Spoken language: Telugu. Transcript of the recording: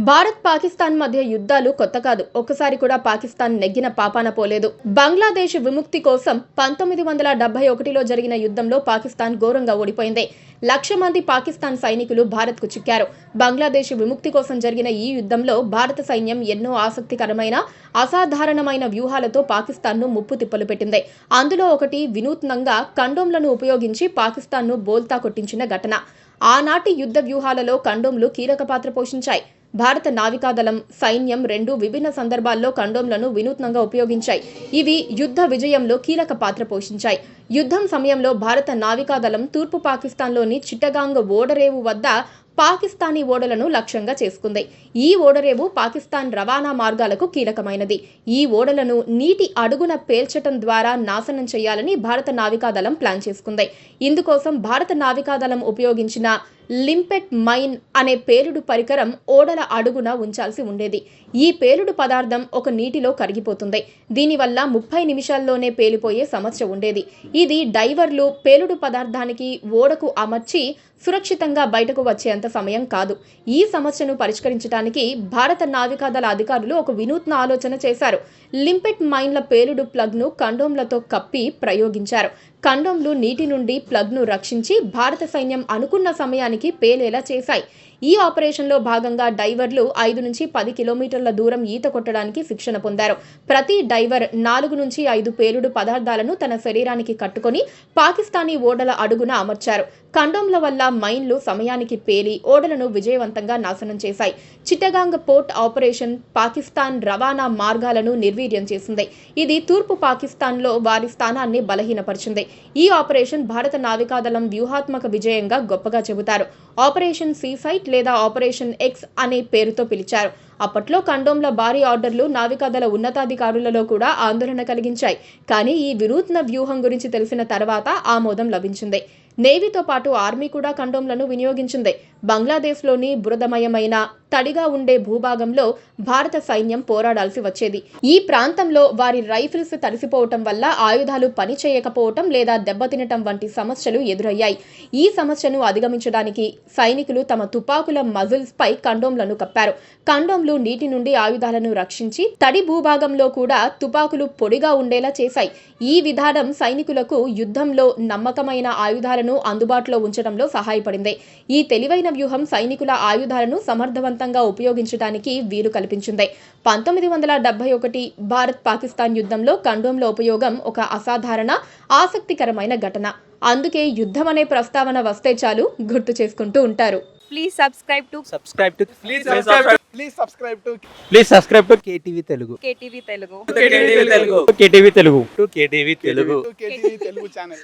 భారత్ పాకిస్తాన్ మధ్య యుద్ధాలు కొత్త కాదు. ఒక్కసారి కూడా పాకిస్తాన్ నెగ్గిన పాపాన పోలేదు. బంగ్లాదేశ్ విముక్తి కోసం 1971లో జరిగిన యుద్ధంలో పాకిస్తాన్ ఘోరంగా ఓడిపోయింది. 1,00,000 మంది పాకిస్తాన్ సైనికులు భారత్కు చిక్కారు. బంగ్లాదేశ్ విముక్తి కోసం జరిగిన ఈ యుద్ధంలో భారత సైన్యం ఎన్నో ఆసక్తికరమైన అసాధారణమైన వ్యూహాలతో పాకిస్తాన్ను ముప్పు తిప్పలు పెట్టింది. అందులో ఒకటి వినూత్నంగా కండోమ్లను ఉపయోగించి పాకిస్తాన్ను బోల్తా కొట్టించిన ఘటన. ఆనాటి యుద్ధ వ్యూహాలలో కండోమ్లు కీలక పాత్ర పోషించాయి. భారత నావికాదళం, సైన్యం రెండు విభిన్న సందర్భాల్లో కండోమ్లను వినూత్నంగా ఉపయోగించాయి. ఇవి యుద్ధ విజయంలో కీలక పాత్ర పోషించాయి. యుద్ధం సమయంలో భారత నావికాదళం తూర్పు పాకిస్తాన్లోని చిట్టగాంగ్ ఓడరేవు వద్ద పాకిస్తానీ ఓడలను లక్ష్యంగా చేసుకుంది. ఈ ఓడరేవు పాకిస్తాన్ రవాణా మార్గాలకు కీలకమైనది. ఈ ఓడలను నీటి అడుగున పేల్చటం ద్వారా నాశనం చేయాలని భారత నావికాదళం ప్లాన్ చేసుకుంది. ఇందుకోసం భారత నావికాదళం ఉపయోగించిన లింపెట్ మైన్ అనే పేలుడు పరికరం ఓడల అడుగున ఉంచాల్సి ఉండేది. ఈ పేలుడు పదార్థం ఒక నీటిలో కరిగిపోతుంది. దీనివల్ల 30 నిమిషాల్లోనే పేలిపోయే సమస్య ఉండేది. ఇది డైవర్లు పేలుడు పదార్థానికి ఓడకు అమర్చి సురక్షితంగా బయటకు వచ్చేంత సమయం కాదు. ఈ సమస్యను పరిష్కరించడానికి భారత నావికాదళ అధికారులు ఒక వినూత్న ఆలోచన చేశారు. లింపెట్ మైన్ల పేలుడు ప్లగ్ను కండోమ్లతో కప్పి ప్రయోగించారు. కండోమ్లు నీటి నుండి ప్లగ్ను రక్షించి భారత సైన్యం అనుకున్న సమయానికి పేలేలా చేశాయి. ఈ ఆపరేషన్లో భాగంగా డైవర్లు 5 నుంచి 10 కిలోమీటర్ల దూరం ఈత కొట్టడానికి శిక్షణ పొందారు. ప్రతి డైవర్ 4 నుంచి 5 పేలుడు పదార్థాలను తన శరీరానికి కట్టుకొని పాకిస్తానీ ఓడల అడుగున అమర్చారు. కండోమ్ల వల్ల మైన్లు సమయానికి పేలి ఓడలను విజయవంతంగా నాశనం చేశాయి. చిట్టగాంగ్ పోర్ట్ ఆపరేషన్ పాకిస్తాన్ రవాణా మార్గాలను నిర్వీర్యం చేసింది. ఇది తూర్పు పాకిస్తాన్లో వారి స్థానాన్ని బలహీనపరిచింది. ఈ ఆపరేషన్ భారత నావికాదళం వ్యూహాత్మక విజయంగా గొప్పగా చెబుతారు. ఆపరేషన్ సీసైట్ లేదా ఆపరేషన్ ఎక్స్ అనే పేరుతో పిలిచారు. అప్పట్లో కండోమ్ల భారీ ఆర్డర్లు నావికాదళ ఉన్నతాధికారులలో కూడా ఆందోళన కలిగించాయి. కానీ ఈ వినూత్న వ్యూహం గురించి తెలిసిన తర్వాత ఆమోదం లభించింది. నేవీతో పాటు ఆర్మీ కూడా కండోమ్లను వినియోగించింది. బంగ్లాదేశ్లోని బురదమయమైన తడిగా ఉండే భూభాగంలో భారత సైన్యం పోరాడాల్సి వచ్చేది. ఈ ప్రాంతంలో వారి రైఫిల్స్ తడిసిపోవటం వల్ల ఆయుధాలు పని చేయకపోవటం లేదా దెబ్బతినటం వంటి సమస్యలు ఎదురయ్యాయి. ఈ సమస్యను అధిగమించడానికి సైనికులు తమ తుపాకుల మజిల్స్ పై కండోమ్లను కప్పారు. కండోమ్లు నీటి నుండి ఆయుధాలను రక్షించి తడి భూభాగంలో కూడా తుపాకులు పొడిగా ఉండేలా చేశాయి. ఈ విధానం సైనికులకు యుద్ధంలో నమ్మకమైన ఆయుధాలను అందుబాటులో ఉంచడంలో సహాయపడింది. ఈ తెలివైన వ్యూహం సైనికుల ఆయుధాలను సమర్థవంతంగా ఉపయోగించడానికి వీలు కల్పించింది. 1971 భారత్ పాకిస్తాన్ యుద్ధంలో కండోమ్ల ఉపయోగం ఒక అసాధారణ, ఆసక్తికరమైన ఘటన. అందుకే యుద్ధం అనే ప్రస్తావన వస్తే చాలు గుర్తు చేసుకుంటూ ఉంటారు. Please subscribe to KTV Telugu. KTV Telugu. KTV Telugu channel.